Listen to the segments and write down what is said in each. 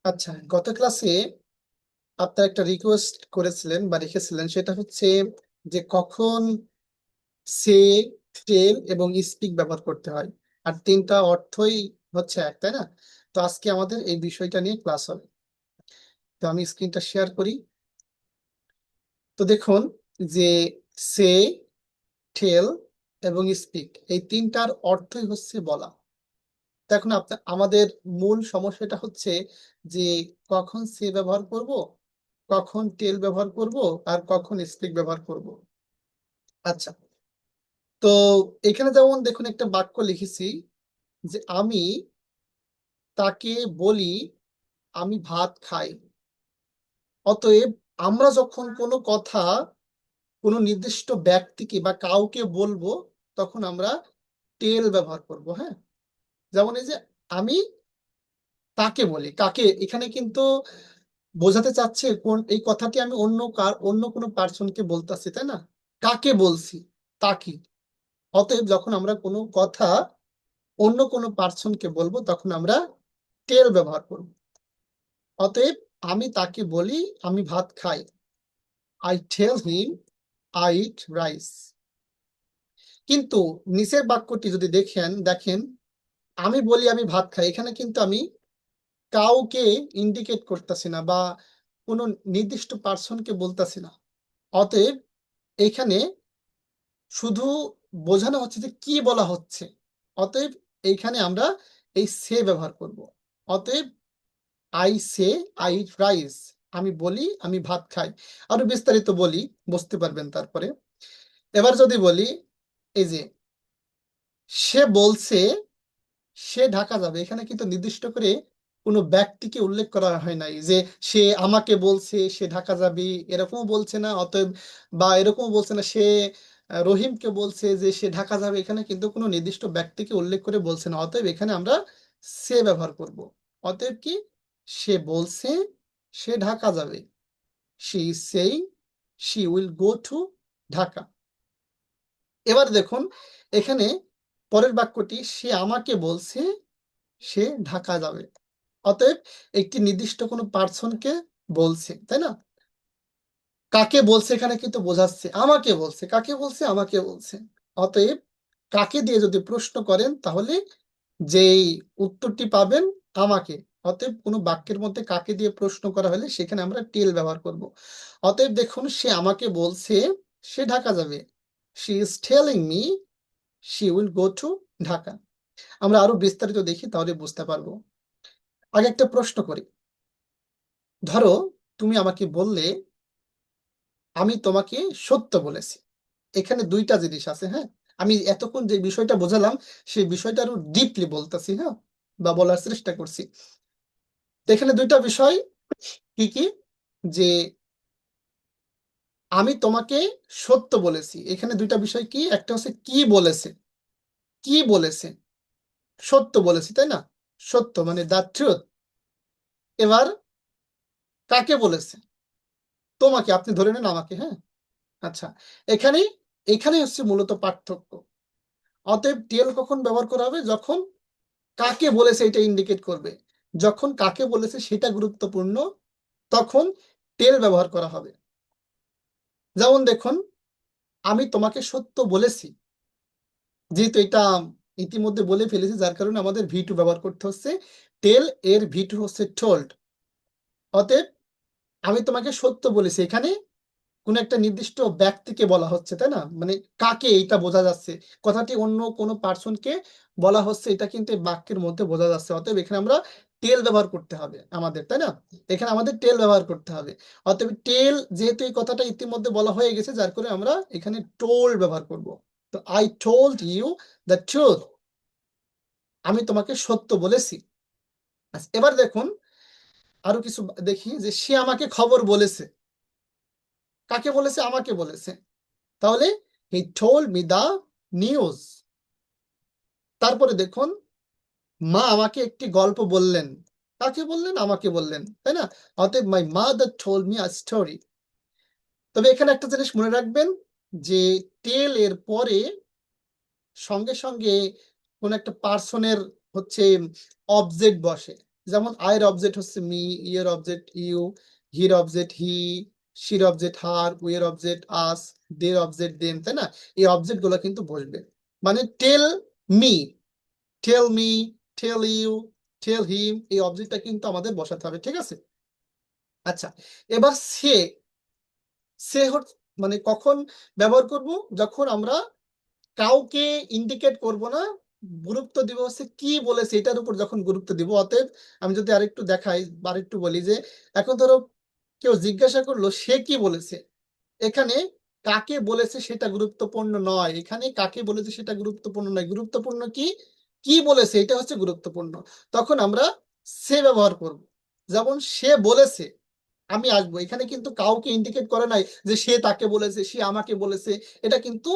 আচ্ছা, গত ক্লাসে আপনার একটা রিকোয়েস্ট করেছিলেন বা রেখেছিলেন, সেটা হচ্ছে যে কখন সে, টেল এবং স্পিক ব্যবহার করতে হয়। আর তিনটা অর্থই হচ্ছে এক, তাই না? তো আজকে আমাদের এই বিষয়টা নিয়ে ক্লাস হবে। তো আমি স্ক্রিনটা শেয়ার করি। তো দেখুন যে সে, টেল এবং স্পিক এই তিনটার অর্থই হচ্ছে বলা। তো এখন আপনার আমাদের মূল সমস্যাটা হচ্ছে যে কখন সে ব্যবহার করব, কখন টেল ব্যবহার করব, আর কখন স্পিক ব্যবহার করব। আচ্ছা, তো এখানে যেমন দেখুন একটা বাক্য লিখেছি যে আমি তাকে বলি আমি ভাত খাই। অতএব আমরা যখন কোনো কথা কোনো নির্দিষ্ট ব্যক্তিকে বা কাউকে বলবো, তখন আমরা টেল ব্যবহার করব। হ্যাঁ, যেমন এই যে আমি তাকে বলি, কাকে এখানে কিন্তু বোঝাতে চাচ্ছে কোন এই কথাটি আমি অন্য কোনো পার্সনকে বলতেছি, তাই না? কাকে বলছি? তাকে। অতএব যখন আমরা কোনো কথা অন্য কোনো পার্সনকে বলবো, তখন আমরা টেল ব্যবহার করব। অতএব আমি তাকে বলি আমি ভাত খাই। I tell him I eat rice. কিন্তু নিচের বাক্যটি যদি দেখেন আমি বলি আমি ভাত খাই, এখানে কিন্তু আমি কাউকে ইন্ডিকেট করতেছি না বা কোনো নির্দিষ্ট পার্সনকে বলতেছি না। অতএব এখানে শুধু বোঝানো হচ্ছে যে কি বলা হচ্ছে। অতএব এইখানে আমরা এই সে ব্যবহার করব। অতএব আই সে আই রাইস, আমি বলি আমি ভাত খাই। আরো বিস্তারিত বলি, বুঝতে পারবেন তারপরে। এবার যদি বলি এই যে সে বলছে সে ঢাকা যাবে, এখানে কিন্তু নির্দিষ্ট করে কোনো ব্যক্তিকে উল্লেখ করা হয় নাই যে সে আমাকে বলছে সে ঢাকা যাবে, এরকমও বলছে না। অতএব বা এরকম বলছে না সে রহিমকে বলছে যে সে ঢাকা যাবে, এখানে কিন্তু কোনো নির্দিষ্ট ব্যক্তিকে উল্লেখ করে বলছে না। অতএব এখানে আমরা সে ব্যবহার করব। অতএব কি, সে বলছে সে ঢাকা যাবে। She is saying she will go to Dhaka. এবার দেখুন এখানে পরের বাক্যটি সে আমাকে বলছে সে ঢাকা যাবে। অতএব একটি নির্দিষ্ট কোনো পার্সনকে বলছে, তাই না? কাকে বলছে এখানে কিন্তু বোঝাচ্ছে আমাকে বলছে, কাকে বলছে আমাকে বলছে। অতএব কাকে দিয়ে যদি প্রশ্ন করেন, তাহলে যেই উত্তরটি পাবেন আমাকে। অতএব কোনো বাক্যের মধ্যে কাকে দিয়ে প্রশ্ন করা হলে সেখানে আমরা টেল ব্যবহার করব। অতএব দেখুন সে আমাকে বলছে সে ঢাকা যাবে। She is telling me she will go to Dhaka. আমরা আরো বিস্তারিত দেখি, তাহলে বুঝতে পারবো। আগে একটা প্রশ্ন করি। ধরো তুমি আমাকে বললে আমি তোমাকে সত্য বলেছি। এখানে দুইটা জিনিস আছে। হ্যাঁ, আমি এতক্ষণ যে বিষয়টা বোঝালাম সেই বিষয়টা আরো ডিপলি বলতেছি, হ্যাঁ, বা বলার চেষ্টা করছি। তো এখানে দুইটা বিষয় কি কি, যে আমি তোমাকে সত্য বলেছি, এখানে দুইটা বিষয় কি, একটা হচ্ছে কি বলেছে, কি বলেছে, সত্য বলেছি, তাই না? সত্য মানে দা ট্রুথ। এবার কাকে বলেছে? তোমাকে, আপনি ধরে নেন আমাকে। হ্যাঁ, আচ্ছা, এখানে এখানে হচ্ছে মূলত পার্থক্য। অতএব টেল কখন ব্যবহার করা হবে? যখন কাকে বলেছে এটা ইন্ডিকেট করবে। যখন কাকে বলেছে সেটা গুরুত্বপূর্ণ, তখন টেল ব্যবহার করা হবে। যেমন দেখুন আমি তোমাকে সত্য বলেছি, যেহেতু এটা ইতিমধ্যে বলে ফেলেছি, যার কারণে আমাদের ভি টু ব্যবহার করতে হচ্ছে। টেল এর ভি টু হচ্ছে টোল্ড। অতএব আমি তোমাকে সত্য বলেছি, এখানে কোন একটা নির্দিষ্ট ব্যক্তিকে বলা হচ্ছে, তাই না? মানে কাকে, এটা বোঝা যাচ্ছে। কথাটি অন্য কোনো পার্সনকে বলা হচ্ছে, এটা কিন্তু এই বাক্যের মধ্যে বোঝা যাচ্ছে। অতএব এখানে আমরা টেল ব্যবহার করতে হবে আমাদের, তাই না? এখানে আমাদের টেল ব্যবহার করতে হবে। অতএব টেল, যেহেতু এই কথাটা ইতিমধ্যে বলা হয়ে গেছে, যার করে আমরা এখানে টোল্ড ব্যবহার করব। তো I told you the truth, আমি তোমাকে সত্য বলেছি। আচ্ছা, এবার দেখুন আরো কিছু দেখি যে সে আমাকে খবর বলেছে। কাকে বলেছে? আমাকে বলেছে। তাহলে he told me the news. তারপরে দেখুন মা আমাকে একটি গল্প বললেন। কাকে বললেন? আমাকে বললেন, তাই না? অতএব my mother told me a story. তবে এখানে একটা জিনিস মনে রাখবেন, যে টেল এর পরে সঙ্গে সঙ্গে কোন একটা পার্সনের হচ্ছে অবজেক্ট বসে। যেমন আয়ের অবজেক্ট হচ্ছে মি, ইয়ের অবজেক্ট ইউ, হির অবজেক্ট হি, শির অবজেক্ট হার, উয়ের অবজেক্ট আস, দের অবজেক্ট দেম, তাই না? এই অবজেক্ট গুলো কিন্তু বসবে। মানে tell me, tell me, tell you, tell him, এই অবজেক্টটা কিন্তু আমাদের বসাতে হবে, ঠিক আছে? আচ্ছা, এবার সে, সে মানে কখন ব্যবহার করব? যখন আমরা কাউকে ইন্ডিকেট করব না, গুরুত্ব দিব হচ্ছে কি বলেছে এটার উপর যখন গুরুত্ব দিব। অতএব আমি যদি আরেকটু দেখাই বা আরেকটু বলি যে এখন ধরো কেউ জিজ্ঞাসা করলো সে কি বলেছে, এখানে কাকে বলেছে সেটা গুরুত্বপূর্ণ নয়, এখানে কাকে বলেছে সেটা গুরুত্বপূর্ণ নয়, গুরুত্বপূর্ণ কি কি বলেছে এটা হচ্ছে গুরুত্বপূর্ণ। তখন আমরা সে ব্যবহার করব। যেমন সে বলেছে আমি আসবো, এখানে কিন্তু কাউকে ইন্ডিকেট করে নাই যে সে তাকে বলেছে, সে আমাকে বলেছে, এটা কিন্তু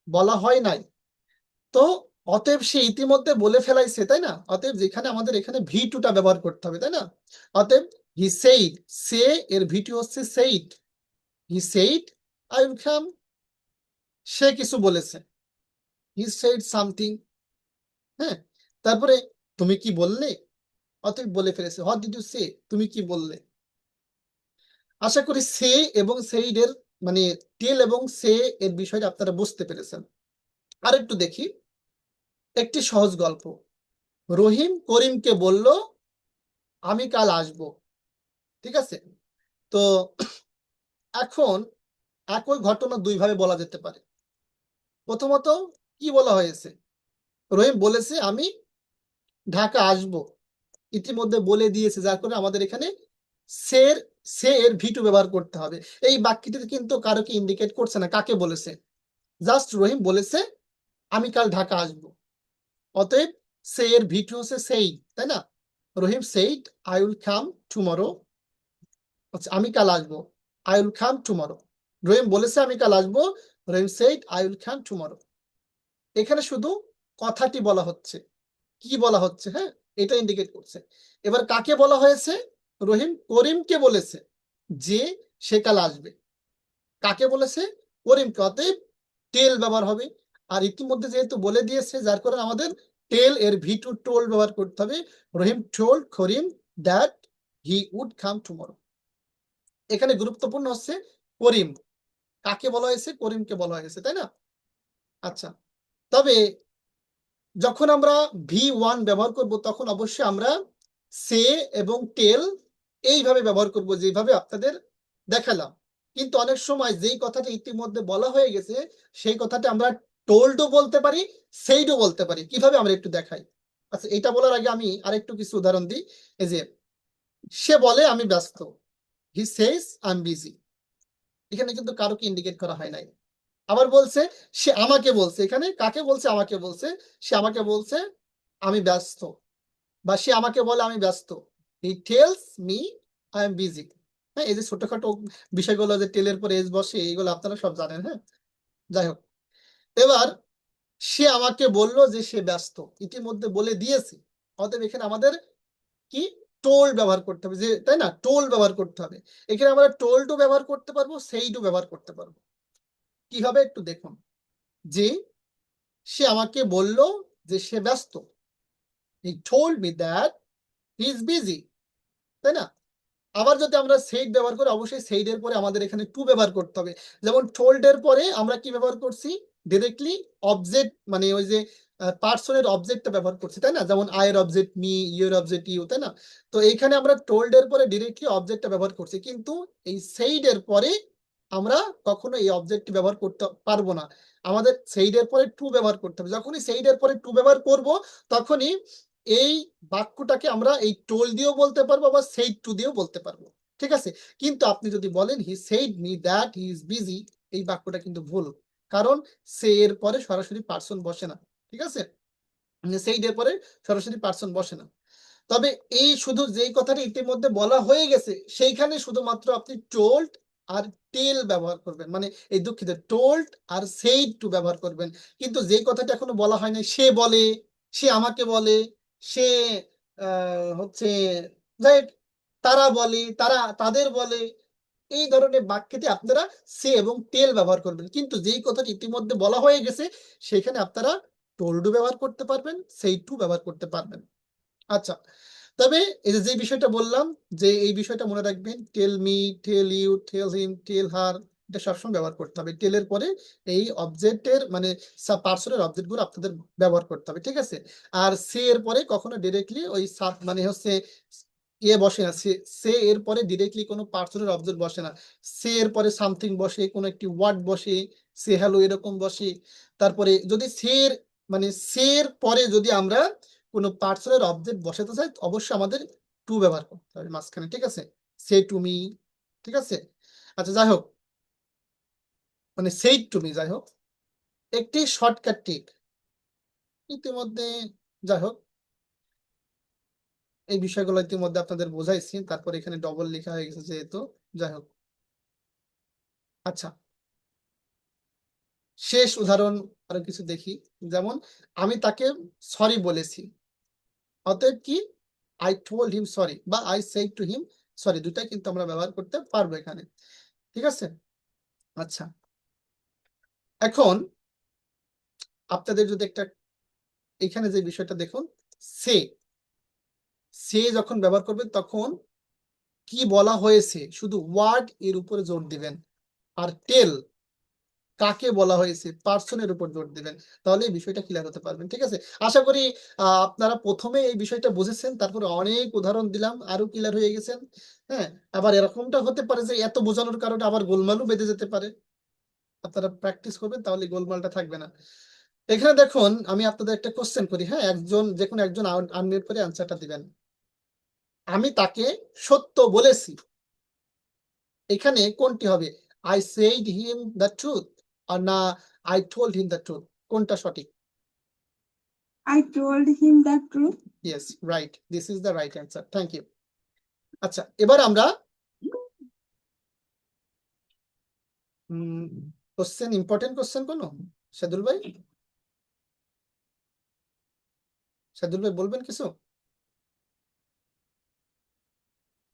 বলা হয় নাই। তো অতএব সে ইতিমধ্যে বলে ফেলাইছে, তাই না? অতএব যেখানে আমাদের এখানে ভি টুটা ব্যবহার করতে হবে, তাই না? অতএব হি সেইড, সে এর ভি টু হচ্ছে said, he said I will come, সে কিছু বলেছে, হি সেইড সামথিং। হ্যাঁ, তারপরে তুমি কি বললে, অতএব বলে ফেলেছে, হোয়াট ডিড ইউ সে, তুমি কি বললে। আশা করি সে এবং সেইড এর মানে টেল এবং সে এর বিষয়টা আপনারা বুঝতে পেরেছেন। আর একটু দেখি একটি সহজ গল্প। রহিম করিমকে বলল আমি কাল আসব, ঠিক আছে? তো এখন একই ঘটনা দুই ভাবে বলা যেতে পারে। প্রথমত কি বলা হয়েছে, রহিম বলেছে আমি ঢাকা আসব, ইতিমধ্যে বলে দিয়েছে, যার কারণে আমাদের এখানে সের, সে এর ভি টু ব্যবহার করতে হবে। এই বাক্যটিতে কিন্তু কারোকে ইন্ডিকেট করছে না কাকে বলেছে, জাস্ট রহিম বলেছে আমি কাল ঢাকা আসব। অতএব সে এর ভি টু হচ্ছে সেই, তাই না? Rahim said I will come tomorrow, আচ্ছা আমি কাল আসবো, I will come tomorrow. Rahim বলেছে আমি কাল আসবো, Rahim said I will come tomorrow. এখানে শুধু কথাটি বলা হচ্ছে, কি বলা হচ্ছে, হ্যাঁ, এটা ইন্ডিকেট করছে। এবার কাকে বলা হয়েছে, রহিম করিমকে বলেছে যে সে কাল আসবে। কাকে বলেছে, করিমকে, অতএব টেল ব্যবহার হবে। আর ইতিমধ্যে যেহেতু বলে দিয়েছে যার কারণে আমাদের টেল এর ভি টু টোল ব্যবহার করতে হবে। Rahim told Karim that he would come tomorrow. এখানে গুরুত্বপূর্ণ হচ্ছে করিম, কাকে বলা হয়েছে, করিমকে বলা হয়েছে, তাই না? আচ্ছা, তবে যখন আমরা ভি ওয়ান ব্যবহার করব তখন অবশ্যই আমরা সে এবং টেল এইভাবে ব্যবহার করব যেভাবে আপনাদের দেখালাম। কিন্তু অনেক সময় যেই কথাটা ইতিমধ্যে বলা হয়ে গেছে সেই কথাটা আমরা টোল্ডও বলতে পারি, সেইডও বলতে পারি। কিভাবে আমরা একটু দেখাই। আচ্ছা, এটা বলার আগে আমি আরেকটু কিছু উদাহরণ দিই। এই যে সে বলে আমি ব্যস্ত, হি সেজ আই এম বিজি, এখানে কিন্তু কারোকে ইন্ডিকেট করা হয় নাই। আবার বলছে সে আমাকে বলছে, এখানে কাকে বলছে, আমাকে বলছে, সে আমাকে বলছে আমি ব্যস্ত, বা সে আমাকে বলে আমি ব্যস্ত, he tells me I am busy. হ্যাঁ, এই যে ছোটখাটো বিষয়গুলো যে টেলের পরে এস বসে এইগুলো আপনারা সব জানেন। হ্যাঁ, যাই হোক, এবার সে আমাকে বলল যে সে ব্যস্ত, ইতিমধ্যে বলে দিয়েছি। অতএব এখানে আমাদের কি টোল ব্যবহার করতে হবে, যে তাই না, টোল ব্যবহার করতে হবে। এখানে আমরা টোল টু ব্যবহার করতে পারবো, সেই টু ব্যবহার করতে পারবো। কিভাবে একটু দেখুন, যে সে আমাকে বলল যে সে ব্যস্ত, হি told me that he is busy, তাই না? আবার যদি আমরা সেইড ব্যবহার করি অবশ্যই সেইড এর পরে আমাদের এখানে টু ব্যবহার করতে হবে। যেমন টোল্ড এর পরে আমরা কি ব্যবহার করছি, ডিরেক্টলি অবজেক্ট মানে ওই যে পার্সনের অবজেক্টটা ব্যবহার করছি, তাই না? যেমন আই এর object me, your object you, তাই না? তো এইখানে আমরা টোল্ড এর পরে ডিরেক্টলি অবজেক্টটা ব্যবহার করছি, কিন্তু এই সেইড এর পরে আমরা কখনো এই অবজেক্ট ব্যবহার করতে পারবো না। আমাদের সেইড এর পরে টু ব্যবহার করতে হবে। যখনই সেইড এর পরে টু ব্যবহার করব তখনই এই বাক্যটাকে আমরা এই টোল দিয়েও বলতে পারবো বা সেইড টু দিয়েও বলতে পারবো, ঠিক আছে? কিন্তু আপনি যদি বলেন he said me that he is busy, এই বাক্যটা কিন্তু ভুল, কারণ সে এর পরে সরাসরি পার্সন বসে না, ঠিক আছে? সেইড এর পরে সরাসরি পার্সন বসে না। তবে এই শুধু যেই কথাটা ইতিমধ্যে বলা হয়ে গেছে সেইখানে শুধুমাত্র আপনি টোল্ড আর টেল ব্যবহার করবেন, মানে এই দুঃখিত টোল্ড আর সেইড টু ব্যবহার করবেন। কিন্তু যেই কথাটা এখনো বলা হয় না, সে বলে, সে আমাকে বলে, সে হচ্ছে রাইট, তারা বলে, তারা তাদের বলে, এই ধরনের বাক্যতে আপনারা সে এবং টেল ব্যবহার করবেন। কিন্তু যেই কথাটি ইতিমধ্যে বলা হয়ে গেছে সেখানে আপনারা টোল্ডও ব্যবহার করতে পারবেন, সেই টু ব্যবহার করতে পারবেন। আচ্ছা, তবে এই যে বিষয়টা বললাম, যে এই বিষয়টা মনে রাখবেন, টেল মি, টেল ইউ, টেল হিম, টেল হার, এটা সবসময় ব্যবহার করতে হবে। টেলের পরে এই অবজেক্টের মানে পার্সনের অবজেক্ট গুলো আপনাদের ব্যবহার করতে হবে, ঠিক আছে? আর সে এর পরে কখনো ডিরেক্টলি ওই সাব মানে হচ্ছে বসে না। সে এর পরে ডিরেক্টলি কোনো পার্সনের অবজেক্ট বসে না। সে এর পরে সামথিং বসে, কোনো একটি ওয়ার্ড বসে, সে হ্যালো এরকম বসে। তারপরে যদি সের মানে সের পরে যদি আমরা কোনো পার্সনের অবজেক্ট বসাতে চাই, অবশ্যই আমাদের টু ব্যবহার করতে হবে মাঝখানে, ঠিক আছে? সে টু মি, ঠিক আছে? আচ্ছা, যাই হোক, মানে সেই টু মি, যাই হোক, একটি শর্টকাট টিপ ইতিমধ্যে, যাই হোক, এই বিষয়গুলো ইতিমধ্যে আপনাদের বোঝাইছি, তারপর এখানে ডবল লেখা হয়ে গেছে যেহেতু, যাই হোক। আচ্ছা, শেষ উদাহরণ আরো কিছু দেখি। যেমন আমি তাকে সরি বলেছি, অতএব কি, আই টোল্ড হিম সরি বা I said to him sorry, দুটাই কিন্তু আমরা ব্যবহার করতে পারবো এখানে, ঠিক আছে? আচ্ছা, এখন আপনাদের যদি একটা এখানে যে বিষয়টা দেখুন, সে সে যখন ব্যবহার করবেন তখন কি বলা হয়েছে শুধু ওয়ার্ড এর উপরে জোর দিবেন, আর টেল কাকে বলা হয়েছে পার্সনের উপর জোর দিবেন। তাহলে এই বিষয়টা ক্লিয়ার হতে পারবেন, ঠিক আছে? আশা করি আপনারা প্রথমে এই বিষয়টা বুঝেছেন, তারপরে অনেক উদাহরণ দিলাম, আরো ক্লিয়ার হয়ে গেছেন। হ্যাঁ, আবার এরকমটা হতে পারে যে এত বোঝানোর কারণে আবার গোলমালও বেঁধে যেতে পারে। আপনারা প্র্যাকটিস করবেন, তাহলে গোলমালটা থাকবে না। এখানে দেখুন, আমি আপনাদের একটা কোশ্চেন করি, হ্যাঁ, একজন যে কোনো একজন আনমিউট করে অ্যান্সারটা দিবেন। আমি তাকে সত্য বলেছি, এখানে কোনটি হবে? I said him the truth, আর না I told him the truth, কোনটা সঠিক? I told him the truth. Yes, right, this is the right answer, thank you. আচ্ছা, এবার আমরা কোশ্চেন, ইম্পর্টেন্ট কোশ্চেন কোনো, সাদুল ভাই, সাদুল ভাই বলবেন কিছু?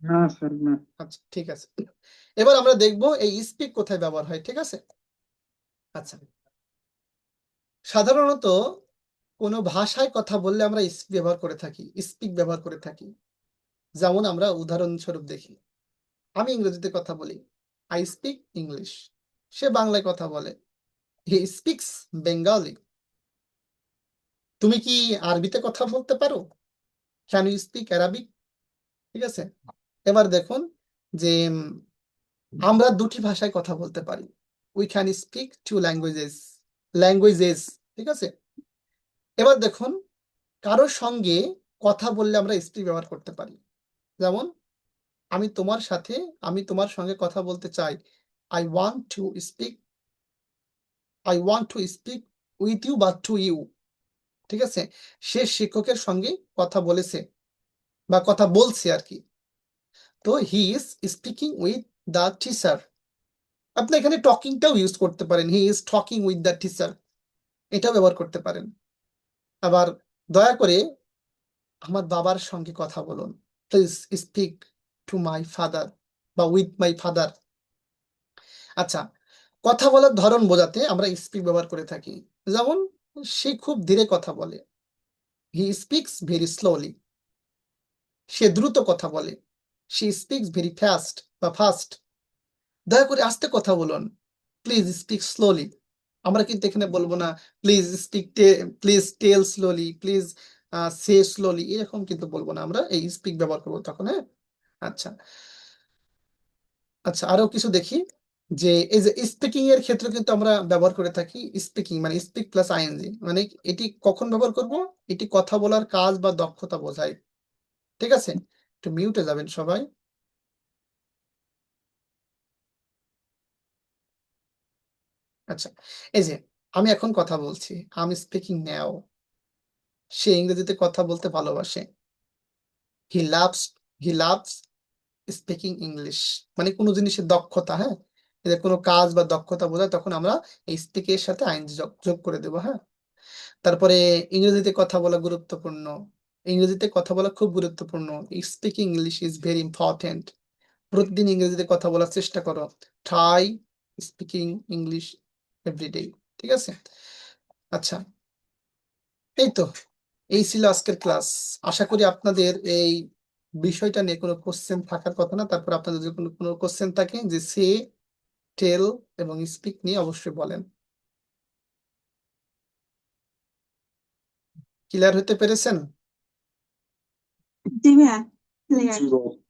না স্যার, না। আচ্ছা, ঠিক আছে। এবার আমরা দেখবো এই স্পিক কোথায় ব্যবহার হয়, ঠিক আছে? আচ্ছা, সাধারণত কোনো ভাষায় কথা বললে আমরা স্পিক ব্যবহার করে থাকি, স্পিক ব্যবহার করে থাকি। যেমন আমরা উদাহরণস্বরূপ দেখি, আমি ইংরেজিতে কথা বলি, আই স্পিক ইংলিশ। সে বাংলায় কথা বলে, হি স্পিক্স বেঙ্গলি। তুমি কি আরবিতে কথা বলতে পারো? Can you speak Arabic? ঠিক আছে। এবার দেখুন যে আমরা দুটি ভাষায় কথা বলতে পারি, we can speak to languages, languages, ঠিক আছে। এবার দেখুন, কারোর সঙ্গে কথা বললে আমরা স্পিক ব্যবহার করতে পারি। যেমন আমি তোমার সাথে, আমি তোমার সঙ্গে কথা বলতে চাই, I want to speak, I want to speak with you বা টু ইউ, ঠিক আছে। সে শিক্ষকের সঙ্গে কথা বলেছে বা কথা বলছে আর কি, তো he is speaking with the teacher. আপনি এখানে টকিংটাও ইউজ করতে পারেন, he is talking with the teacher, এটাও ব্যবহার করতে পারেন। আবার দয়া করে আমার বাবার সঙ্গে কথা বলুন, please speak to my father বা উইথ মাই ফাদার। আচ্ছা, কথা বলার ধরন বোঝাতে আমরা স্পিক ব্যবহার করে থাকি। যেমন সে খুব ধীরে কথা বলে, হি স্পিক্স ভেরি স্লোলি। সে দ্রুত কথা বলে, শি স্পিক্স ভেরি ফাস্ট বা ফাস্ট। দয়া করে আস্তে কথা বলুন, প্লিজ স্পিক স্লোলি। আমরা কিন্তু এখানে বলবো না please speak, please tell slowly, please say slowly, এরকম কিন্তু বলবো না, আমরা এই স্পিক ব্যবহার করবো তখন, হ্যাঁ। আচ্ছা, আচ্ছা, আরো কিছু দেখি, যে এই যে স্পিকিং এর ক্ষেত্রে কিন্তু আমরা ব্যবহার করে থাকি স্পিকিং মানে স্পিক প্লাস আইএনজি, মানে এটি কখন ব্যবহার করব? এটি কথা বলার কাজ বা দক্ষতা বোঝায়, ঠিক আছে। একটু মিউটে যাবেন সবাই। আচ্ছা, এই যে আমি এখন কথা বলছি, আমি স্পিকিং নাও। সে ইংরেজিতে কথা বলতে ভালোবাসে, he loves, he loves speaking English. মানে কোনো জিনিসের দক্ষতা, হ্যাঁ, এটা কোনো কাজ বা দক্ষতা বোঝায়, তখন আমরা এই স্পিক এর সাথে আইএনজি যোগ যোগ করে দেবো, হ্যাঁ। তারপরে ইংরেজিতে কথা বলা গুরুত্বপূর্ণ, ইংরেজিতে কথা বলা খুব গুরুত্বপূর্ণ, speaking English is very important. প্রতিদিন ইংরেজিতে কথা বলার চেষ্টা করো, ট্রাই স্পিকিং ইংলিশ এভরিডে, ঠিক আছে। আচ্ছা, এই তো, এই ছিল আজকের ক্লাস। আশা করি আপনাদের এই বিষয়টা নিয়ে কোনো কোশ্চেন থাকার কথা না। তারপর আপনাদের যদি কোনো কোনো কোশ্চেন থাকে যে সে, টেল এবং স্পিক নিয়ে অবশ্যই বলেন। ক্লিয়ার হতে পেরেছেন? জি ভাইয়া, clear.